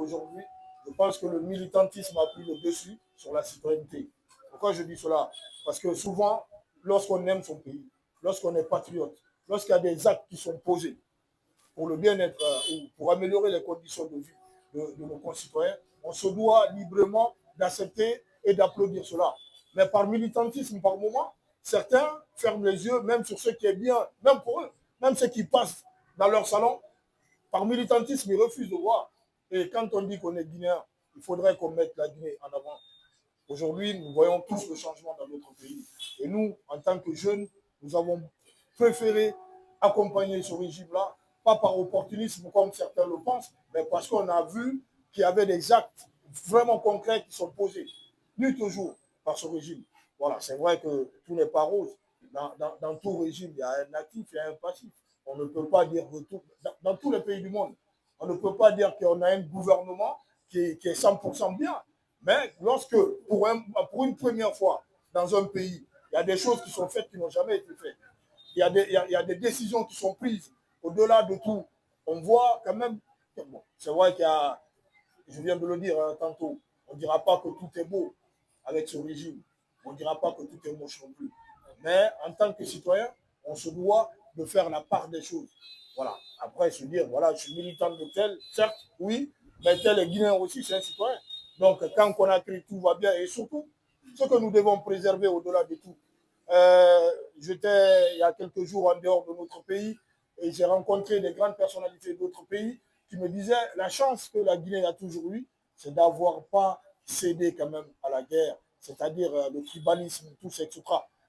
aujourd'hui, je pense que le militantisme a pris le dessus sur la citoyenneté. Pourquoi je dis cela? Parce que souvent, lorsqu'on aime son pays, lorsqu'on est patriote, lorsqu'il y a des actes qui sont posés pour le bien-être ou pour améliorer les conditions de vie de nos concitoyens, on se doit librement d'accepter et d'applaudir cela. Mais par militantisme, par moment, certains ferment les yeux même sur ce qui est bien, même pour eux, même ceux qui passent dans leur salon. Par militantisme, ils refusent de voir. Et quand on dit qu'on est guinéen, il faudrait qu'on mette la Guinée en avant. Aujourd'hui, nous voyons tous le changement dans notre pays. Et nous, en tant que jeunes, nous avons préféré accompagner ce régime-là, pas par opportunisme comme certains le pensent, mais parce qu'on a vu qu'il y avait des actes vraiment concrets qui sont posés, nuit au jour, par ce régime. Voilà, c'est vrai que tout n'est pas rose. Dans tout régime, il y a un actif et un passif. On ne peut pas dire que dans tous les pays du monde, on ne peut pas dire qu'on a un gouvernement qui est 100% bien. Mais lorsque, pour une première fois dans un pays, il y a des choses qui sont faites qui n'ont jamais été faites, il y a des décisions qui sont prises au-delà de tout, on voit quand même, bon, c'est vrai qu'il y a, je viens de le dire tantôt, on ne dira pas que tout est beau avec ce régime, on ne dira pas que tout est moche non plus. Mais en tant que citoyen, on se doit de faire la part des choses. Voilà. Après, se dire, voilà, je suis militant de tel, certes, oui, mais tel est Guinéen aussi, c'est un citoyen. Donc, quand Conakry, tout va bien, et surtout, ce que nous devons préserver au-delà de tout. J'étais, il y a quelques jours, en dehors de notre pays, et j'ai rencontré des grandes personnalités d'autres pays qui me disaient la chance que la Guinée a toujours eue, c'est d'avoir pas cédé quand même à la guerre, c'est-à-dire le tribalisme, tout, etc.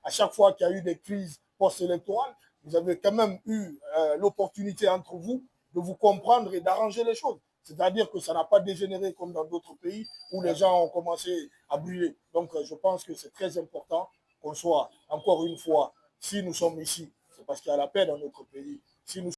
À chaque fois qu'il y a eu des crises post-électorales, vous avez quand même eu l'opportunité entre vous de vous comprendre et d'arranger les choses. C'est-à-dire que ça n'a pas dégénéré comme dans d'autres pays où les gens ont commencé à brûler. Donc, je pense que c'est très important qu'on soit, encore une fois, si nous sommes ici, c'est parce qu'il y a la paix dans notre pays. Si nous